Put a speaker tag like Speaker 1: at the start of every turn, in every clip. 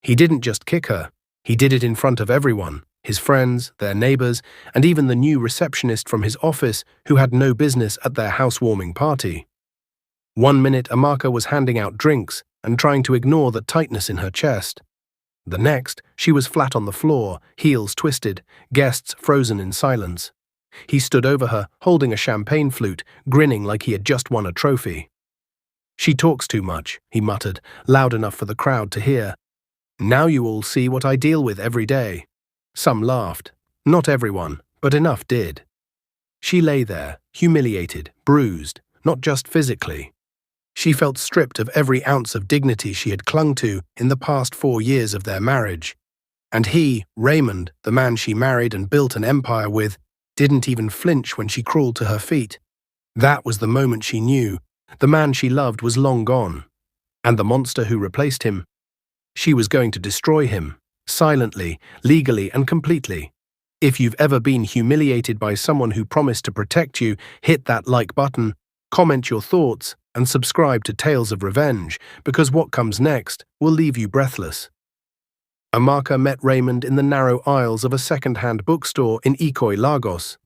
Speaker 1: He didn't just kick her, he did it in front of everyone, his friends, their neighbors, and even the new receptionist from his office who had no business at their housewarming party. One minute Amaka was handing out drinks and trying to ignore the tightness in her chest. The next, she was flat on the floor, heels twisted, guests frozen in silence. He stood over her, holding a champagne flute, grinning like he had just won a trophy. "She talks too much," he muttered, loud enough for the crowd to hear. "Now you all see what I deal with every day." Some laughed. Not everyone, but enough did. She lay there, humiliated, bruised, not just physically. She felt stripped of every ounce of dignity she had clung to in the past 4 years of their marriage. And he, Raymond, the man she married and built an empire with, didn't even flinch when she crawled to her feet. That was the moment she knew the man she loved was long gone. And the monster who replaced him, she was going to destroy him, silently, legally, and completely. If you've ever been humiliated by someone who promised to protect you, hit that like button, comment your thoughts, and subscribe to Tales of Revenge, because what comes next will leave you breathless. Amaka met Raymond in the narrow aisles of a second-hand bookstore in Eniye, Lagos.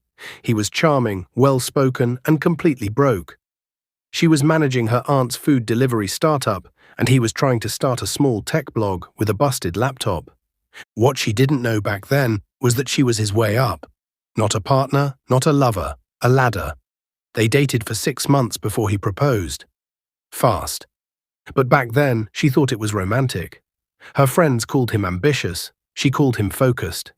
Speaker 1: He was charming, well-spoken, and completely broke. She was managing her aunt's food delivery startup, and he was trying to start a small tech blog with a busted laptop. What she didn't know back then was that she was his way up. Not a partner, not a lover, a ladder. They dated for 6 months before he proposed. Fast. But back then, she thought it was romantic. Her friends called him ambitious. She called him focused.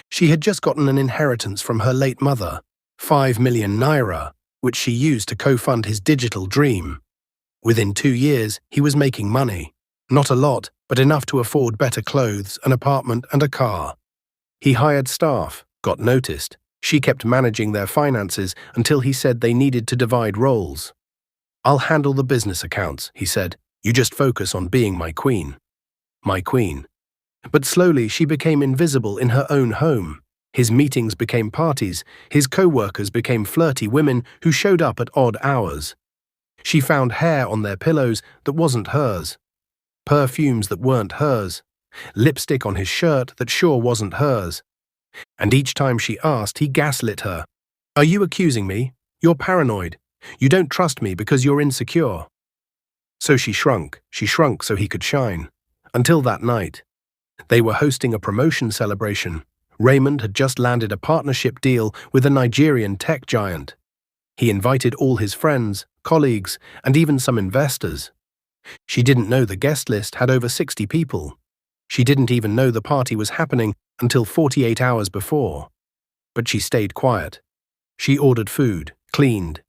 Speaker 1: She had just gotten an inheritance from her late mother, 5 million naira, which she used to co-fund his digital dream. Within 2 years, he was making money. Not a lot, but enough to afford better clothes, an apartment, and a car. He hired staff, got noticed. She kept managing their finances until he said they needed to divide roles. "I'll handle the business accounts," he said. "You just focus on being my queen." My queen. But slowly she became invisible in her own home. His meetings became parties. His co-workers became flirty women who showed up at odd hours. She found hair on their pillows that wasn't hers. Perfumes that weren't hers. Lipstick on his shirt that sure wasn't hers. And each time she asked, he gaslit her. "Are you accusing me? You're paranoid. You don't trust me because you're insecure." So she shrunk so he could shine. Until that night. They were hosting a promotion celebration. Raymond had just landed a partnership deal with a Nigerian tech giant. He invited all his friends, colleagues, and even some investors. She didn't know the guest list had over 60 people. She didn't even know the party was happening until 48 hours before. But she stayed quiet. She ordered food, cleaned,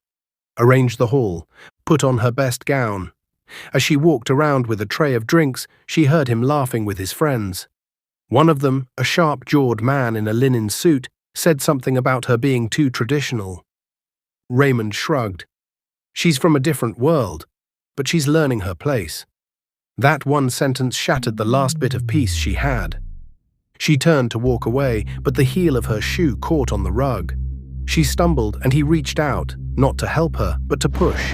Speaker 1: arranged the hall, put on her best gown. As she walked around with a tray of drinks, she heard him laughing with his friends. One of them, a sharp-jawed man in a linen suit, said something about her being too traditional. Raymond shrugged. She's from a different world, but she's learning her place. That one sentence shattered the last bit of peace she had. She turned to walk away, but the heel of her shoe caught on the rug. She stumbled and he reached out, not to help her, but to push.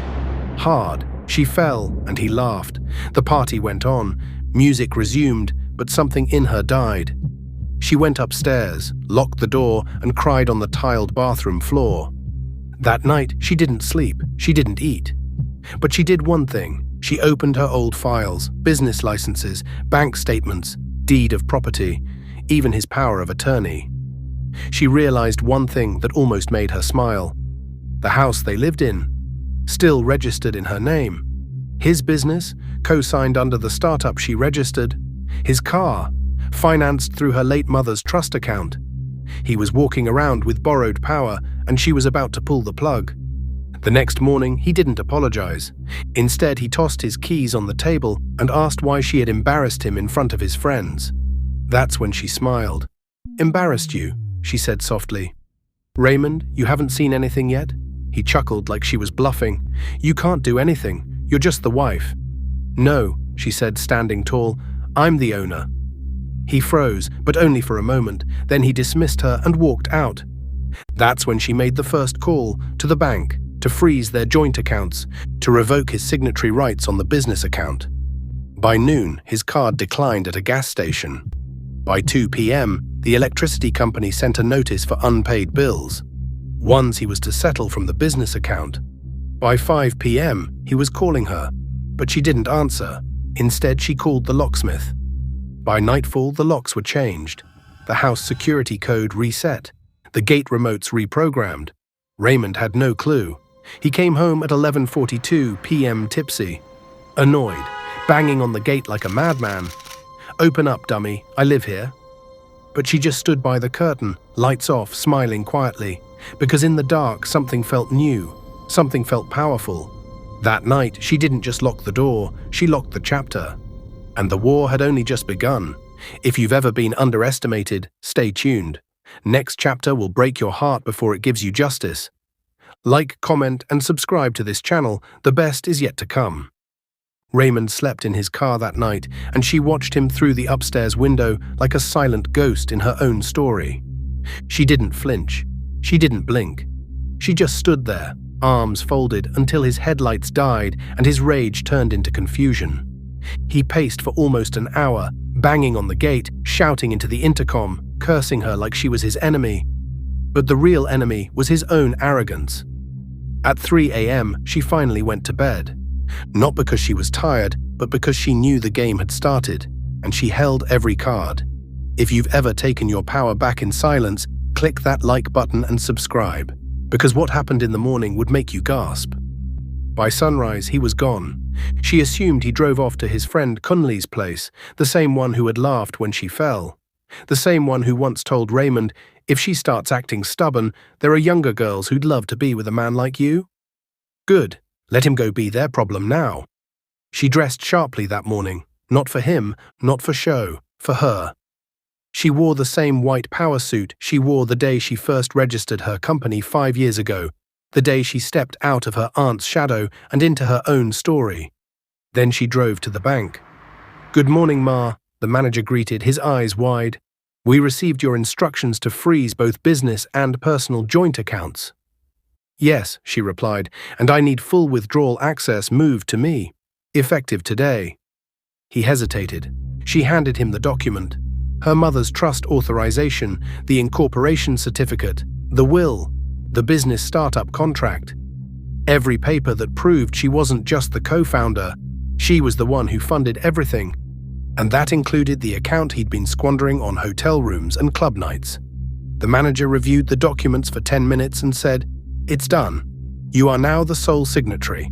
Speaker 1: Hard. She fell, and he laughed. The party went on. Music resumed, but something in her died. She went upstairs, locked the door, and cried on the tiled bathroom floor. That night, she didn't sleep. She didn't eat. But she did one thing. She opened her old files, business licenses, bank statements, deed of property, even his power of attorney. She realized one thing that almost made her smile. The house they lived in, still registered in her name. His business, co-signed under the startup she registered. His car, financed through her late mother's trust account. He was walking around with borrowed power, and she was about to pull the plug. The next morning, he didn't apologize. Instead, he tossed his keys on the table and asked why she had embarrassed him in front of his friends. That's when she smiled. "Embarrassed you," she said softly. "Raymond, you haven't seen anything yet?" He chuckled like she was bluffing. "You can't do anything. You're just the wife." "No," she said, standing tall. "I'm the owner." He froze, but only for a moment. Then he dismissed her and walked out. That's when she made the first call to the bank to freeze their joint accounts, to revoke his signatory rights on the business account. By noon, his card declined at a gas station. By 2 p.m., the electricity company sent a notice for unpaid bills. Ones he was to settle from the business account. By 5 p.m., he was calling her, but she didn't answer. Instead, she called the locksmith. By nightfall, the locks were changed. The house security code reset. The gate remotes reprogrammed. Raymond had no clue. He came home at 11:42 p.m. tipsy, annoyed, banging on the gate like a madman. "Open up, dummy, I live here." But she just stood by the curtain, lights off, smiling quietly, because in the dark something felt new, something felt powerful. That night, she didn't just lock the door, she locked the chapter. And the war had only just begun. If you've ever been underestimated, stay tuned. Next chapter will break your heart before it gives you justice. Like, comment, and subscribe to this channel. The best is yet to come. Raymond slept in his car that night, and she watched him through the upstairs window like a silent ghost in her own story. She didn't flinch. She didn't blink. She just stood there, arms folded, until his headlights died and his rage turned into confusion. He paced for almost an hour, banging on the gate, shouting into the intercom, cursing her like she was his enemy. But the real enemy was his own arrogance. At 3 a.m., she finally went to bed. Not because she was tired, but because she knew the game had started, and she held every card. If you've ever taken your power back in silence, click that like button and subscribe, because what happened in the morning would make you gasp. By sunrise, he was gone. She assumed he drove off to his friend Kunli's place, the same one who had laughed when she fell. The same one who once told Raymond, "If she starts acting stubborn, there are younger girls who'd love to be with a man like you." Good. Let him go be their problem now. She dressed sharply that morning, not for him, not for show, for her. She wore the same white power suit she wore the day she first registered her company 5 years ago, the day she stepped out of her aunt's shadow and into her own story. Then she drove to the bank. "Good morning, Ma," the manager greeted, his eyes wide. "We received your instructions to freeze both business and personal joint accounts." "Yes," she replied, "and I need full withdrawal access moved to me, effective today." He hesitated. She handed him the document. Her mother's trust authorization, the incorporation certificate, the will, the business startup contract. Every paper that proved she wasn't just the co-founder, she was the one who funded everything. And that included the account he'd been squandering on hotel rooms and club nights. The manager reviewed the documents for 10 minutes and said, "It's done. You are now the sole signatory."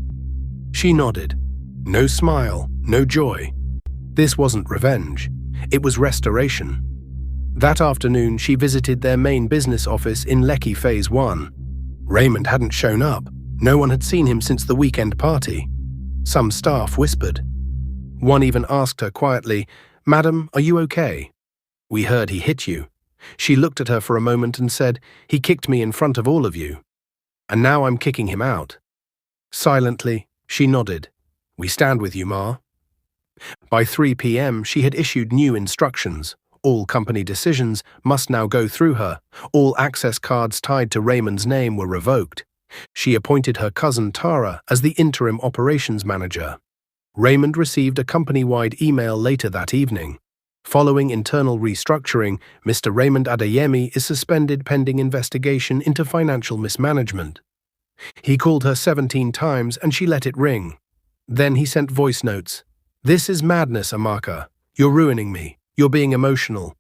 Speaker 1: She nodded. No smile, no joy. This wasn't revenge. It was restoration. That afternoon, she visited their main business office in Lekki Phase 1. Raymond hadn't shown up. No one had seen him since the weekend party. Some staff whispered. One even asked her quietly, "Madam, are you okay?" "We heard he hit you." She looked at her for a moment and said, "He kicked me in front of all of you. And now I'm kicking him out." Silently, she nodded. "We stand with you, Ma." By 3 p.m., she had issued new instructions. All company decisions must now go through her. All access cards tied to Raymond's name were revoked. She appointed her cousin Tara as the interim operations manager. Raymond received a company-wide email later that evening. Following internal restructuring, Mr. Raymond Adeyemi is suspended pending investigation into financial mismanagement. He called her 17 times and she let it ring. Then he sent voice notes. "This is madness, Amaka. You're ruining me. You're being emotional.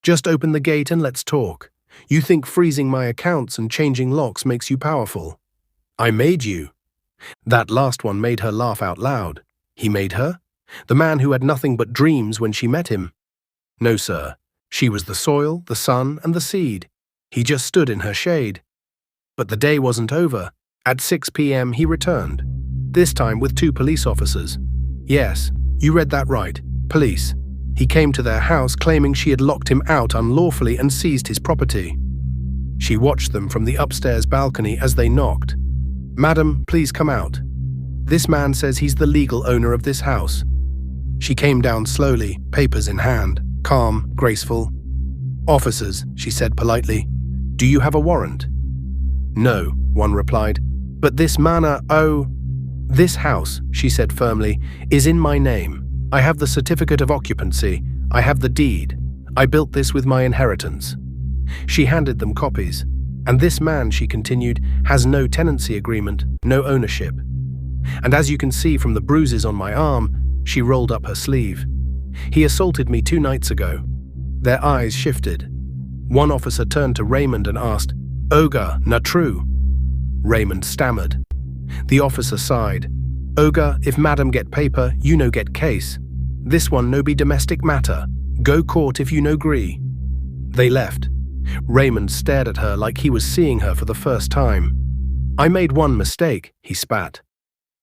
Speaker 1: Just open the gate and let's talk. You think freezing my accounts and changing locks makes you powerful. I made you." That last one made her laugh out loud. He made her? The man who had nothing but dreams when she met him? No, sir. She was the soil, the sun, and the seed. He just stood in her shade. But the day wasn't over. At 6 p.m. he returned, this time with 2 police officers. Yes, you read that right. Police. He came to their house claiming she had locked him out unlawfully and seized his property. She watched them from the upstairs balcony as they knocked. "Madam, please come out. This man says he's the legal owner of this house." She came down slowly, papers in hand, calm, graceful. "Officers," she said politely, "do you have a warrant?" "No," one replied. "But this manor, oh..." "This house," she said firmly, "is in my name. I have the certificate of occupancy. I have the deed. I built this with my inheritance." She handed them copies. "And this man," she continued, "has no tenancy agreement, no ownership. And as you can see from the bruises on my arm," she rolled up her sleeve, "he assaulted me 2 nights ago." Their eyes shifted. One officer turned to Raymond and asked, "Oga, na true?" Raymond stammered. The officer sighed. "Oga, if madam get paper, you no get case. This one no be domestic matter. Go court if you no gree." They left. Raymond stared at her like he was seeing her for the first time. "I made one mistake," he spat.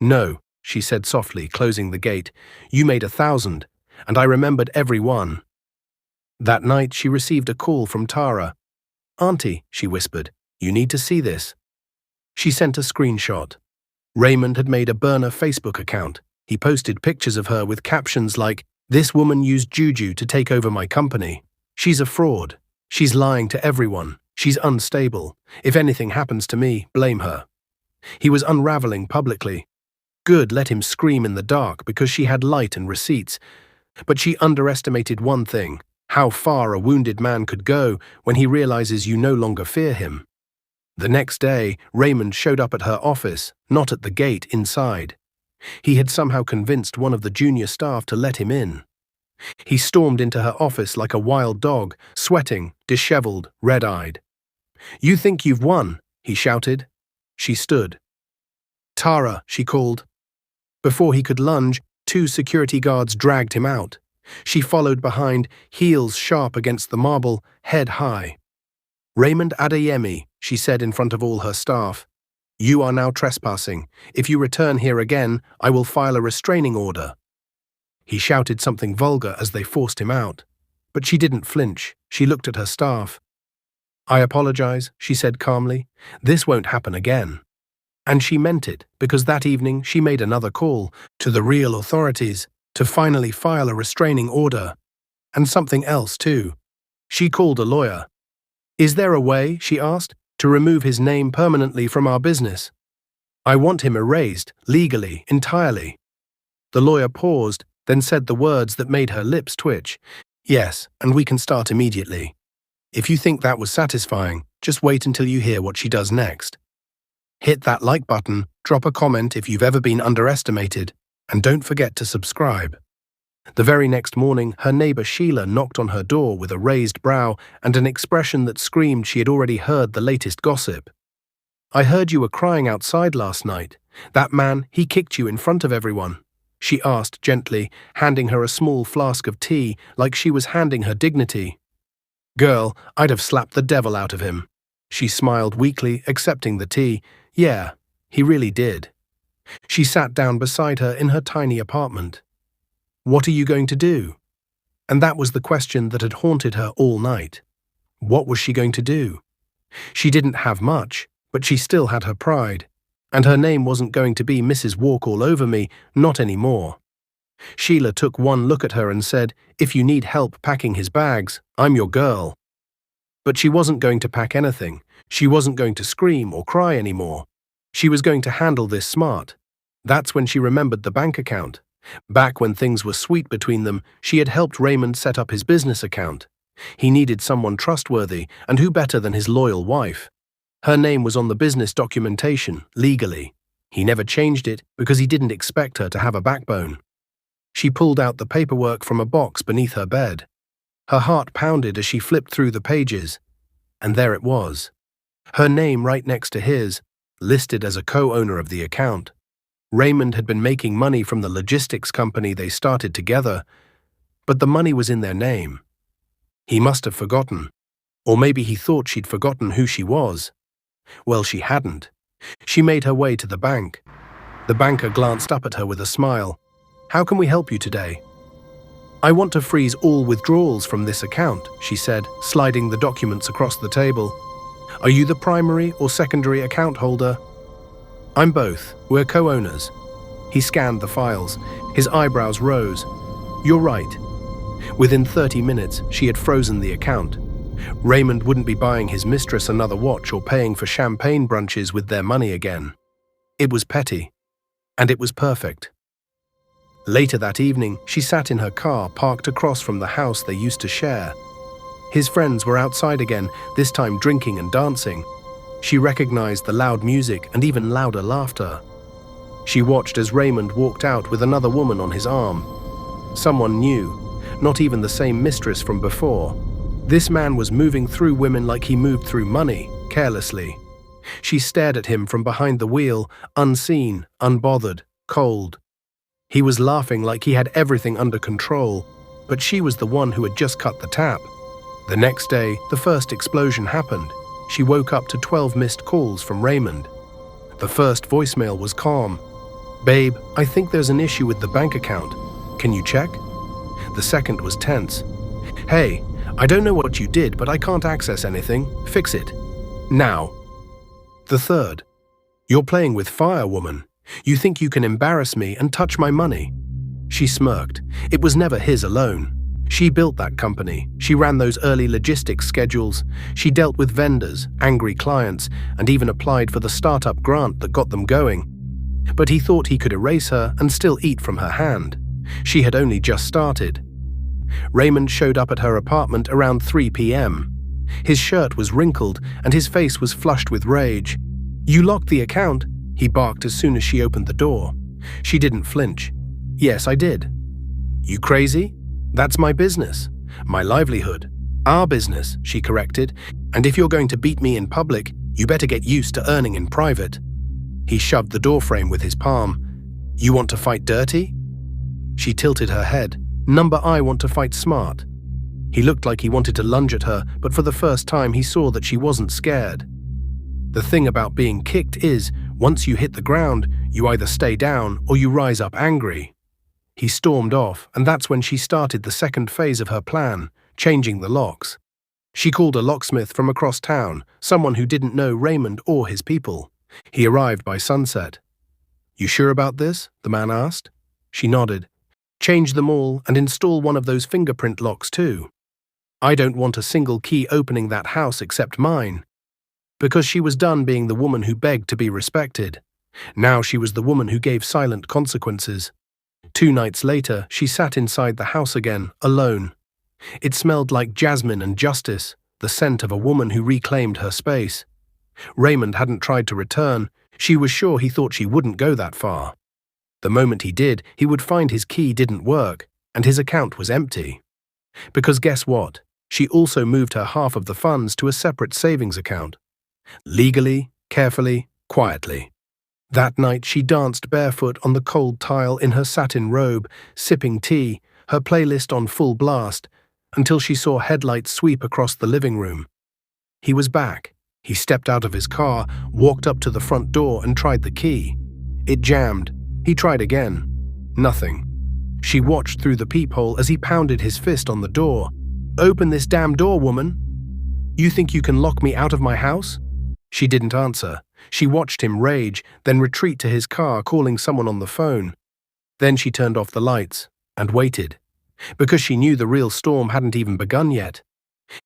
Speaker 1: "No," she said softly, closing the gate. "You made 1,000, and I remembered every one." That night she received a call from Tara. "Auntie," she whispered, "you need to see this." She sent a screenshot. Raymond had made a burner Facebook account. He posted pictures of her with captions like, "This woman used juju to take over my company. She's a fraud. She's lying to everyone. She's unstable. If anything happens to me, blame her." He was unraveling publicly. Good, let him scream in the dark because she had light and receipts. But she underestimated one thing: how far a wounded man could go when he realizes you no longer fear him. The next day, Raymond showed up at her office, not at the gate inside. He had somehow convinced one of the junior staff to let him in. He stormed into her office like a wild dog, sweating, disheveled, red-eyed. "You think you've won," he shouted. She stood. "Tara," she called. Before he could lunge, 2 security guards dragged him out. She followed behind, heels sharp against the marble, head high. "Raymond Adeyemi," she said in front of all her staff. "You are now trespassing. If you return here again, I will file a restraining order." He shouted something vulgar as they forced him out. But she didn't flinch. She looked at her staff. "I apologize," she said calmly. "This won't happen again." And she meant it, because that evening she made another call to the real authorities to finally file a restraining order. And something else, too. She called a lawyer. "Is there a way," she asked, "to remove his name permanently from our business? I want him erased, legally, entirely." The lawyer paused, then said the words that made her lips twitch. "Yes, and we can start immediately. If you think that was satisfying, just wait until you hear what she does next." Hit that like button, drop a comment if you've ever been underestimated, and don't forget to subscribe. The very next morning, her neighbor Sheila knocked on her door with a raised brow and an expression that screamed she had already heard the latest gossip. "I heard you were crying outside last night. That man, he kicked you in front of everyone," she asked gently, handing her a small flask of tea like she was handing her dignity. "Girl, I'd have slapped the devil out of him." She smiled weakly, accepting the tea. "Yeah, he really did." She sat down beside her in her tiny apartment. "What are you going to do?" And that was the question that had haunted her all night. What was she going to do? She didn't have much, but she still had her pride. And her name wasn't going to be Mrs. Walk All Over Me, not anymore. Sheila took one look at her and said, "If you need help packing his bags, I'm your girl." But she wasn't going to pack anything. She wasn't going to scream or cry anymore. She was going to handle this smart. That's when she remembered the bank account. Back when things were sweet between them, she had helped Raymond set up his business account. He needed someone trustworthy, and who better than his loyal wife? Her name was on the business documentation, legally. He never changed it because he didn't expect her to have a backbone. She pulled out the paperwork from a box beneath her bed. Her heart pounded as she flipped through the pages. And there it was. Her name right next to his, listed as a co-owner of the account. Raymond had been making money from the logistics company they started together, but the money was in their name. He must have forgotten. Or maybe he thought she'd forgotten who she was. Well, she hadn't. She made her way to the bank. The banker glanced up at her with a smile. "How can we help you today?" "I want to freeze all withdrawals from this account," she said, sliding the documents across the table. "Are you the primary or secondary account holder?" "I'm both. We're co-owners." He scanned the files. His eyebrows rose. "You're right." Within 30 minutes, she had frozen the account. Raymond wouldn't be buying his mistress another watch or paying for champagne brunches with their money again. It was petty. And it was perfect. Later that evening, she sat in her car parked across from the house they used to share. His friends were outside again, this time drinking and dancing. She recognized the loud music and even louder laughter. She watched as Raymond walked out with another woman on his arm. Someone new, not even the same mistress from before. This man was moving through women like he moved through money, carelessly. She stared at him from behind the wheel, unseen, unbothered, cold. He was laughing like he had everything under control, but she was the one who had just cut the tap. The next day, the first explosion happened. She woke up to 12 missed calls from Raymond. The first voicemail was calm. "Babe, I think there's an issue with the bank account. Can you check?" The second was tense. "Hey, I don't know what you did, but I can't access anything. Fix it. Now." The third, "You're playing with fire, woman. You think you can embarrass me and touch my money?" She smirked. It was never his alone. She built that company. She ran those early logistics schedules. She dealt with vendors, angry clients, and even applied for the startup grant that got them going. But he thought he could erase her and still eat from her hand. She had only just started. Raymond showed up at her apartment around 3 p.m. His shirt was wrinkled and his face was flushed with rage. "You locked the account," he barked as soon as she opened the door. She didn't flinch. "Yes, I did." "You crazy? That's my business. My livelihood. Our business," she corrected. "And if you're going to beat me in public, you better get used to earning in private." He shoved the doorframe with his palm. "You want to fight dirty?" She tilted her head. "Number I want to fight smart." He looked like he wanted to lunge at her, but for the first time he saw that she wasn't scared. The thing about being kicked is, once you hit the ground, you either stay down or you rise up angry. He stormed off, and that's when she started the second phase of her plan, changing the locks. She called a locksmith from across town, someone who didn't know Raymond or his people. He arrived by sunset. "You sure about this?" the man asked. She nodded. "Change them all and install one of those fingerprint locks too. I don't want a single key opening that house except mine." Because she was done being the woman who begged to be respected. Now she was the woman who gave silent consequences. 2 nights later, she sat inside the house again, alone. It smelled like jasmine and justice, the scent of a woman who reclaimed her space. Raymond hadn't tried to return. She was sure he thought she wouldn't go that far. The moment he did, he would find his key didn't work, and his account was empty. Because guess what? She also moved her half of the funds to a separate savings account. Legally, carefully, quietly. That night she danced barefoot on the cold tile in her satin robe, sipping tea, her playlist on full blast, until she saw headlights sweep across the living room. He was back. He stepped out of his car, walked up to the front door and tried the key. It jammed. He tried again. Nothing. She watched through the peephole as he pounded his fist on the door. "Open this damn door, woman! You think you can lock me out of my house?" She didn't answer. She watched him rage, then retreat to his car, calling someone on the phone. Then she turned off the lights and waited, because she knew the real storm hadn't even begun yet.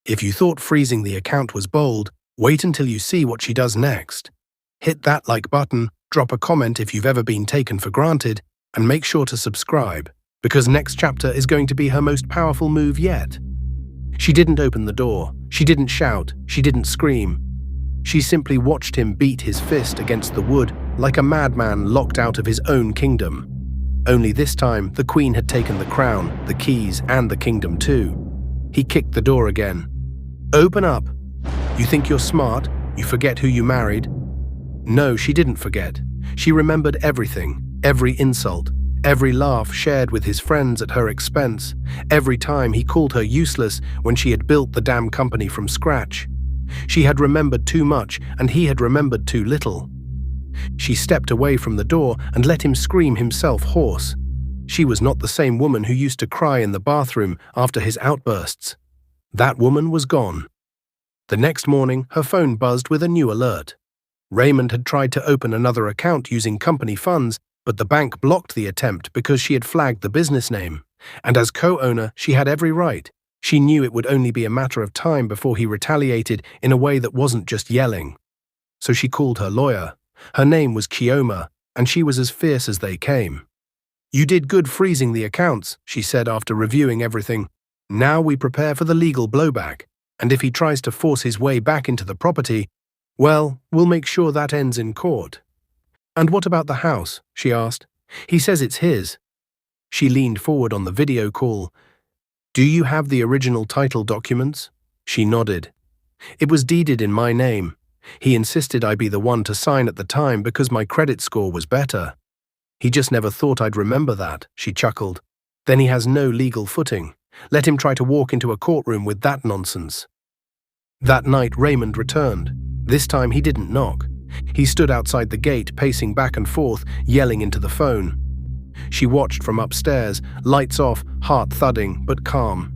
Speaker 1: If you thought freezing the account was bold, wait until you see what she does next. Hit that like button, drop a comment if you've ever been taken for granted, and make sure to subscribe, because next chapter is going to be her most powerful move yet. She didn't open the door. She didn't shout. She didn't scream. She simply watched him beat his fist against the wood like a madman locked out of his own kingdom. Only this time, the queen had taken the crown, the keys, and the kingdom too. He kicked the door again. "Open up! You think you're smart? You forget who you married?" No, she didn't forget. She remembered everything, every insult, every laugh shared with his friends at her expense, every time he called her useless when she had built the damn company from scratch. She had remembered too much, and he had remembered too little. She stepped away from the door and let him scream himself hoarse. She was not the same woman who used to cry in the bathroom after his outbursts. That woman was gone. The next morning, her phone buzzed with a new alert. Raymond had tried to open another account using company funds, but the bank blocked the attempt because she had flagged the business name. And as co-owner, she had every right. She knew it would only be a matter of time before he retaliated in a way that wasn't just yelling. So she called her lawyer. Her name was Kioma, and she was as fierce as they came. "You did good freezing the accounts," she said after reviewing everything. "Now we prepare for the legal blowback, and if he tries to force his way back into the property, well, we'll make sure that ends in court." "And what about the house?" she asked. "He says it's his." She leaned forward on the video call. "Do you have the original title documents?" She nodded. "It was deeded in my name. He insisted I be the one to sign at the time because my credit score was better. He just never thought I'd remember that," she chuckled. "Then he has no legal footing. Let him try to walk into a courtroom with that nonsense." That night Raymond returned. This time he didn't knock. He stood outside the gate, pacing back and forth, yelling into the phone. She watched from upstairs, lights off, heart thudding, but calm.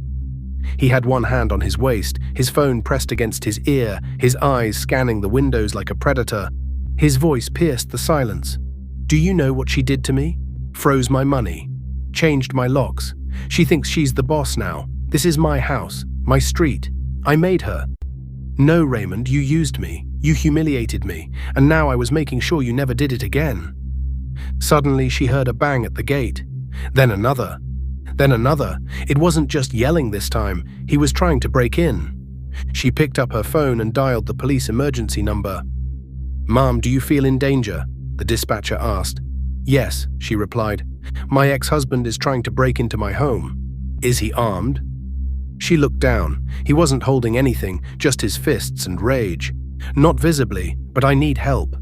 Speaker 1: He had one hand on his waist, his phone pressed against his ear, his eyes scanning the windows like a predator. His voice pierced the silence. "Do you know what she did to me? Froze my money. Changed my locks. She thinks she's the boss now. This is my house, my street. I made her. No, Raymond, you used me. You humiliated me, and now I was making sure you never did it again." Suddenly she heard a bang at the gate. Then another. Then another. It wasn't just yelling this time. He was trying to break in. She picked up her phone and dialed the police emergency number. "Ma'am, do you feel in danger?" the dispatcher asked. "Yes," she replied. "My ex-husband is trying to break into my home." "Is he armed?" She looked down. He wasn't holding anything, just his fists and rage. "Not visibly, but I need help."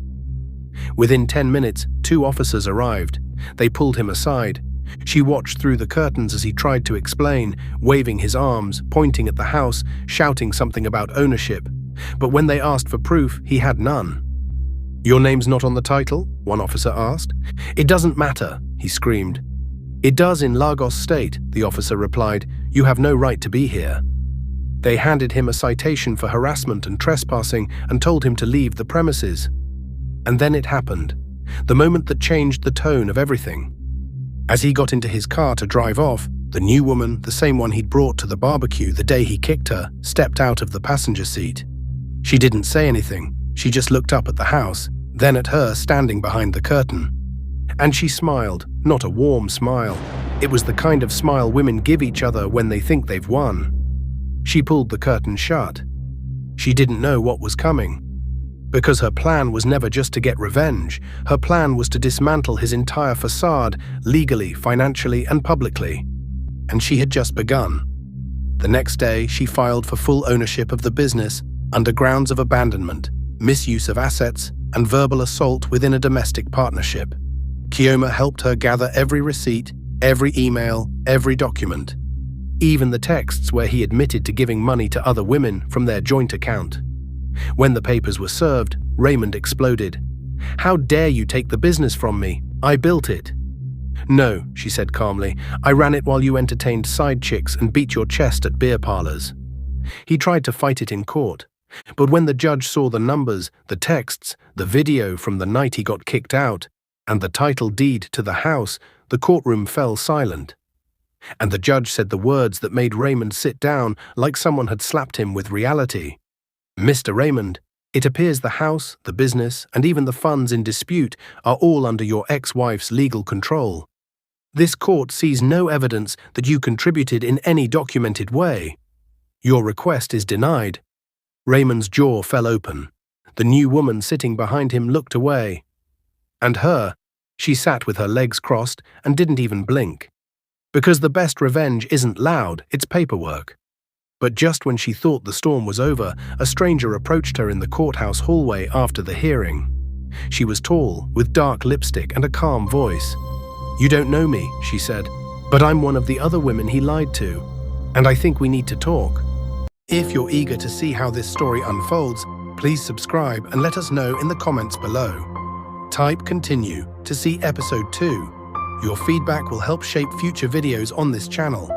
Speaker 1: Within 10 minutes, 2 officers arrived. They pulled him aside. She watched through the curtains as he tried to explain, waving his arms, pointing at the house, shouting something about ownership. But when they asked for proof, he had none. "Your name's not on the title?" one officer asked. "It doesn't matter," he screamed. "It does in Lagos State," the officer replied. "You have no right to be here." They handed him a citation for harassment and trespassing and told him to leave the premises. And then it happened, the moment that changed the tone of everything. As he got into his car to drive off, the new woman, the same one he'd brought to the barbecue the day he kicked her, stepped out of the passenger seat. She didn't say anything. She just looked up at the house, then at her standing behind the curtain. And she smiled, not a warm smile. It was the kind of smile women give each other when they think they've won. She pulled the curtain shut. She didn't know what was coming. Because her plan was never just to get revenge. Her plan was to dismantle his entire facade, legally, financially, and publicly. And she had just begun. The next day, she filed for full ownership of the business under grounds of abandonment, misuse of assets, and verbal assault within a domestic partnership. Kioma helped her gather every receipt, every email, every document, even the texts where he admitted to giving money to other women from their joint account. When the papers were served, Raymond exploded. "How dare you take the business from me? I built it." "No," she said calmly. "I ran it while you entertained side chicks and beat your chest at beer parlors." He tried to fight it in court, but when the judge saw the numbers, the texts, the video from the night he got kicked out, and the title deed to the house, the courtroom fell silent. And the judge said the words that made Raymond sit down like someone had slapped him with reality. "Mr. Raymond, it appears the house, the business, and even the funds in dispute are all under your ex-wife's legal control. This court sees no evidence that you contributed in any documented way. Your request is denied." Raymond's jaw fell open. The new woman sitting behind him looked away. And her, she sat with her legs crossed and didn't even blink. Because the best revenge isn't loud, it's paperwork. But just when she thought the storm was over, a stranger approached her in the courthouse hallway after the hearing. She was tall, with dark lipstick and a calm voice. "You don't know me," she said, "but I'm one of the other women he lied to, and I think we need to talk." If you're eager to see how this story unfolds, please subscribe and let us know in the comments below. Type continue to see episode 2. Your feedback will help shape future videos on this channel.